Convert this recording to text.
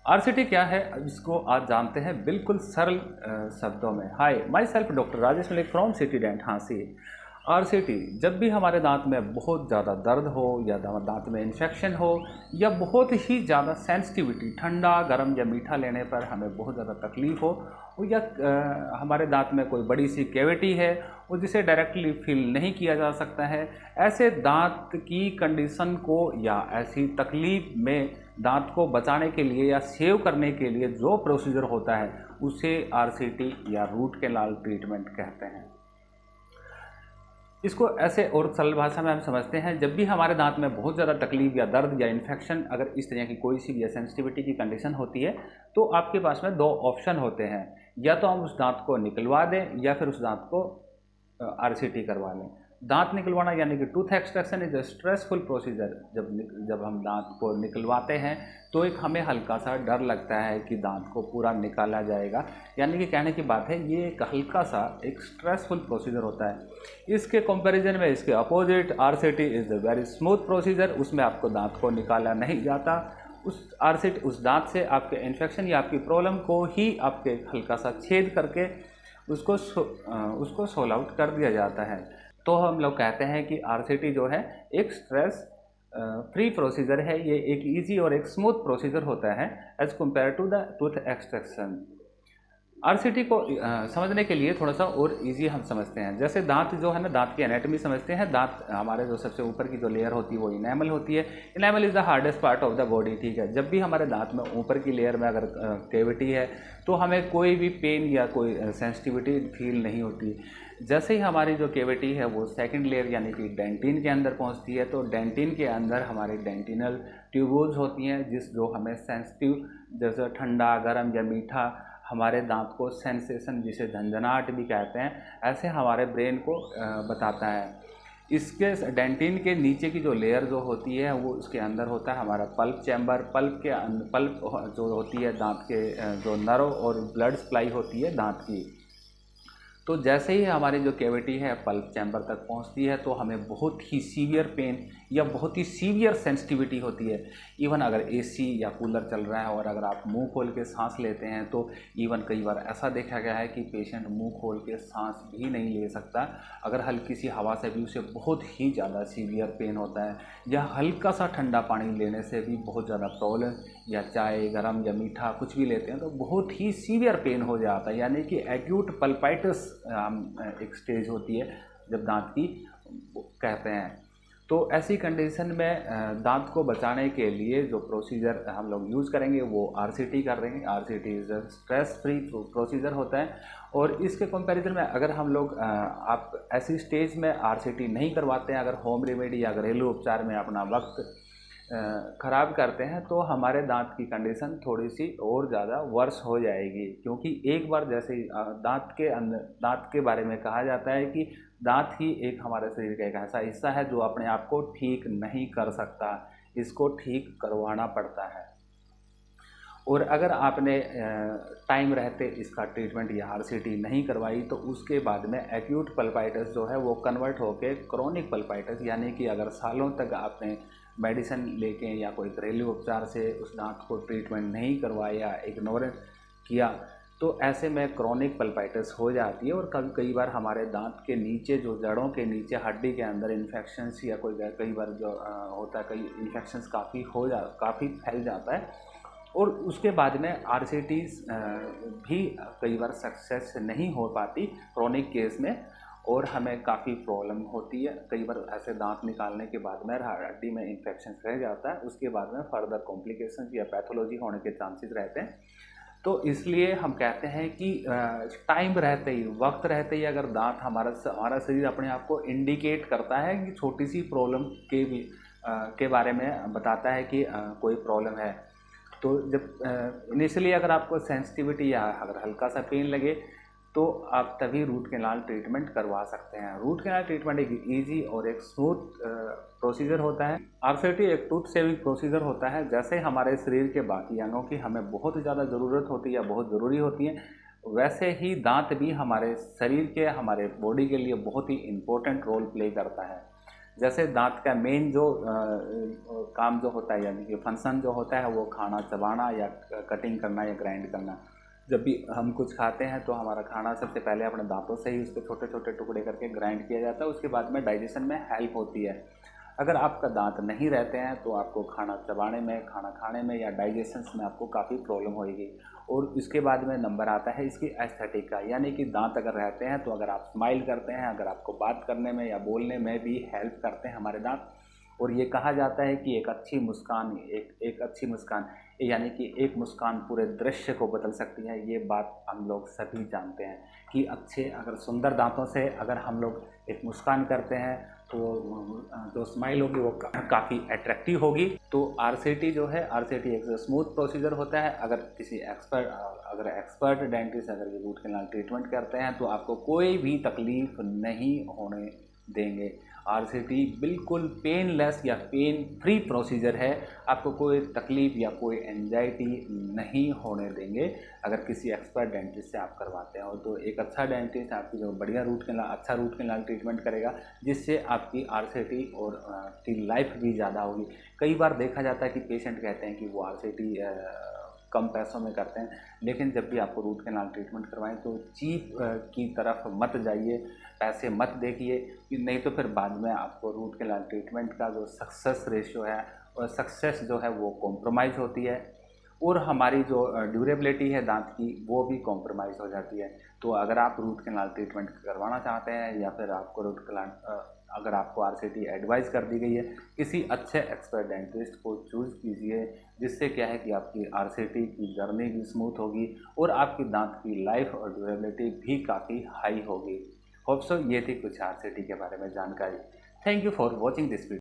RCT क्या है, इसको आज जानते हैं बिल्कुल सरल शब्दों में। Hi, myself doctor Rajesh Malik from city dent Hansi. RCT, जब भी हमारे दांत में बहुत ज़्यादा दर्द हो या दांत में इन्फेक्शन हो या बहुत ही ज़्यादा सेंसिटिविटी, ठंडा गर्म या मीठा लेने पर हमें बहुत ज़्यादा तकलीफ़ हो या हमारे दांत में कोई बड़ी सी कैविटी है और जिसे डायरेक्टली फील नहीं किया जा सकता है, ऐसे दांत की कंडीशन को या ऐसी तकलीफ़ में दांत को बचाने के लिए या सेव करने के लिए जो प्रोसीजर होता है उसे आरसीटी या रूट कैनाल ट्रीटमेंट कहते हैं। इसको ऐसे और सरल भाषा में हम समझते हैं, जब भी हमारे दांत में बहुत ज़्यादा तकलीफ या दर्द या इन्फेक्शन, अगर इस तरह की कोई सी या सेंसिटिविटी की कंडीशन होती है तो आपके पास में दो ऑप्शन होते हैं, या तो हम उस दांत को निकलवा दें या फिर उस दांत को आरसीटी करवा लें। दांत निकलवाना यानी कि tooth extraction is a stressful procedure. जब हम दांत को निकलवाते हैं तो एक हमें हल्का सा डर लगता है कि दांत को पूरा निकाला जाएगा, यानी कि कहने की बात है ये एक हल्का सा एक स्ट्रेसफुल प्रोसीजर होता है। इसके कंपैरिजन में इसके opposite RCT is a very smooth procedure. उसमें आपको दांत को निकाला नहीं जाता, उस दांत से आपके इन्फेक्शन या आपकी प्रॉब्लम को ही आपके हल्का सा छेद करके उसको सोल आउट कर दिया जाता है। तो हम लोग कहते हैं कि आरसीटी जो है एक स्ट्रेस फ्री प्रोसीजर है, ये एक इजी और एक स्मूथ प्रोसीजर होता है as compare to the tooth extraction. RCT को समझने के लिए थोड़ा सा और इजी हम समझते हैं। जैसे दांत जो है ना, दांत की एनाटॉमी समझते हैं। दांत हमारे जो सबसे ऊपर की जो लेयर होती है वो इनेमल होती है। Enamel is the hardest part of the body, ठीक है। जब भी हमारे दांत में ऊपर की लेयर में अगर कैविटी है तो हमें कोई भी पेन या कोई सेंसिटिविटी फील नहीं होती। जैसे ही हमारी जो कैविटी है वो सेकंड लेयर यानी कि डेंटिन के अंदर पहुंचती है, तो डेंटिन के अंदर हमारी डेंटिनल ट्यूब्यूल्स होती हैं जो हमें सेंसिटिव, जैसे ठंडा गर्म या मीठा हमारे दांत को सेंसेशन, जिसे झंझनाहट भी कहते हैं, ऐसे हमारे ब्रेन को बताता है। इसके डेंटिन के नीचे की जो लेयर जो होती है वो उसके अंदर होता है हमारा पल्प चैम्बर। पल्प जो होती है दांत के जो नर्व और ब्लड सप्लाई होती है दांत की। तो जैसे ही हमारी जो कैविटी है पल्प चैम्बर तक पहुंचती है तो हमें बहुत ही सीवियर पेन या बहुत ही सीवियर सेंसिटिविटी होती है। इवन अगर एसी या कूलर चल रहा है और अगर आप मुंह खोल के सांस लेते हैं तो इवन कई बार ऐसा देखा गया है कि पेशेंट मुंह खोल के सांस भी नहीं ले सकता। अगर हल्की सी हवा से भी उसे बहुत ही ज़्यादा सीवियर पेन होता है, या हल्का सा ठंडा पानी लेने से भी बहुत ज़्यादा प्रॉब्लम, या चाय गर्म या मीठा कुछ भी लेते हैं तो बहुत ही सीवियर पेन हो जाता है, यानी कि एक्यूट पल्पाइटिस एक स्टेज होती है जब दांत की कहते हैं। तो ऐसी कंडीशन में दांत को बचाने के लिए जो प्रोसीजर हम लोग यूज़ करेंगे वो आरसीटी कर रहे हैं। RCT is a stress free procedure होता है। और इसके कंपैरिजन में अगर हम लोग आप ऐसी स्टेज में आरसीटी नहीं करवाते हैं, अगर होम रेमेडी या घरेलू उपचार में अपना वक्त ख़राब करते हैं तो हमारे दांत की कंडीशन थोड़ी सी और ज़्यादा वर्स हो जाएगी। क्योंकि एक बार जैसे दांत के बारे में कहा जाता है कि दांत ही एक हमारे शरीर का एक ऐसा हिस्सा है जो अपने आप को ठीक नहीं कर सकता, इसको ठीक करवाना पड़ता है। और अगर आपने टाइम रहते इसका ट्रीटमेंट या आरसीटी नहीं करवाई तो उसके बाद में एक्यूट पल्पाइटिस जो है वो कन्वर्ट होकर क्रॉनिक पल्पाइटिस, यानी कि अगर सालों तक आपने मेडिसिन लेके या कोई घरेलू उपचार से उस दांत को ट्रीटमेंट नहीं करवाया, इग्नोर किया, तो ऐसे में क्रॉनिक पल्पाइटिस हो जाती है। और कई बार हमारे दांत के नीचे जो जड़ों के नीचे हड्डी के अंदर इन्फेक्शंस या कई बार जो होता है, कई इन्फेक्शंस काफ़ी फैल जाता है। और उसके बाद में आरसीटीज़ भी कई बार सक्सेस नहीं हो पाती क्रॉनिक केस में, और हमें काफ़ी प्रॉब्लम होती है। कई बार ऐसे दांत निकालने के बाद में हड्डी में इन्फेक्शन रह जाता है, उसके बाद में फर्दर कॉम्प्लिकेशंस या पैथोलॉजी होने के चांसेस रहते हैं। तो इसलिए हम कहते हैं कि टाइम रहते ही, वक्त रहते ही अगर दांत हमारा शरीर अपने आप को इंडिकेट करता है कि छोटी सी प्रॉब्लम के बारे में बताता है कि कोई प्रॉब्लम है, तो जब इनिशियली अगर आपको सेंसिटिविटी या अगर हल्का सा पेन लगे तो आप तभी रूट कैनाल ट्रीटमेंट करवा सकते हैं। रूट कैनाल ट्रीटमेंट एक इजी और एक स्मूथ प्रोसीजर होता है। आरसीटी एक टूथ सेविंग प्रोसीजर होता है। जैसे हमारे शरीर के बाकी अंगों की हमें बहुत ज़्यादा ज़रूरत होती है या बहुत ज़रूरी होती है, वैसे ही दांत भी हमारे शरीर के, हमारे बॉडी के लिए बहुत ही इम्पोर्टेंट रोल प्ले करता है। जैसे दांत का मेन जो काम जो होता है, यानी कि फंक्शन जो होता है, वो खाना चबाना या कटिंग करना या ग्राइंड करना। जब भी हम कुछ खाते हैं तो हमारा खाना सबसे पहले अपने दांतों से ही उसके छोटे छोटे टुकड़े करके ग्राइंड किया जाता है, उसके बाद में डाइजेशन में हेल्प होती है। अगर आपका दांत नहीं रहते हैं तो आपको खाना चबाने में, खाना खाने में या डाइजेशन में आपको काफ़ी प्रॉब्लम होएगी। और इसके बाद में नंबर आता है इसकी एस्थेटिक का, यानी कि दांत अगर रहते हैं तो अगर आप स्माइल करते हैं, अगर आपको बात करने में या बोलने में भी हेल्प करते हैं हमारे दांत। और ये कहा जाता है कि एक अच्छी मुस्कान, एक अच्छी मुस्कान, यानी कि एक मुस्कान पूरे दृश्य को बदल सकती है। ये बात हम लोग सभी जानते हैं कि अच्छे अगर सुंदर दांतों से अगर हम लोग एक मुस्कान करते हैं तो जो स्माइल होगी वो काफ़ी अट्रैक्टिव होगी। तो आरसीटी जो है, आरसीटी एक स्मूथ प्रोसीजर होता है। अगर किसी एक्सपर्ट डेंटिस्ट अगर ये रूट कैनाल ट्रीटमेंट करते हैं तो आपको कोई भी तकलीफ नहीं होने देंगे। आरसीटी बिल्कुल पेनलेस या पेन फ्री प्रोसीजर है, आपको कोई तकलीफ या कोई एंजाइटी नहीं होने देंगे अगर किसी एक्सपर्ट डेंटिस्ट से आप करवाते हैं। और तो एक अच्छा डेंटिस्ट आपकी जो बढ़िया अच्छा रूट कैनाल ट्रीटमेंट करेगा, जिससे आपकी आरसीटी और की लाइफ भी ज़्यादा होगी। कई बार देखा जाता है कि पेशेंट कहते हैं कि वो आरसीटी कम पैसों में करते हैं, लेकिन जब भी आपको रूट कैनाल ट्रीटमेंट करवाएं तो चीप की तरफ मत जाइए, पैसे मत देखिए, नहीं तो फिर बाद में आपको रूट कैनाल ट्रीटमेंट का जो सक्सेस रेशियो है और सक्सेस जो है वो कॉम्प्रोमाइज़ होती है, और हमारी जो ड्यूरेबिलिटी है दांत की वो भी कॉम्प्रोमाइज़ हो जाती है। तो अगर आप रूट कैनाल ट्रीटमेंट करवाना चाहते हैं या फिर आपको अगर आपको आरसीटी एडवाइस कर दी गई है, किसी अच्छे एक्सपर्ट डेंटिस्ट को चूज़ कीजिए, जिससे क्या है कि आपकी आरसीटी की जर्नी भी स्मूथ होगी और आपकी दांत की लाइफ और ड्यूरेबिलिटी भी काफ़ी हाई होगी। होप सो ये थी कुछ आरसीटी के बारे में जानकारी। Thank you for watching this video.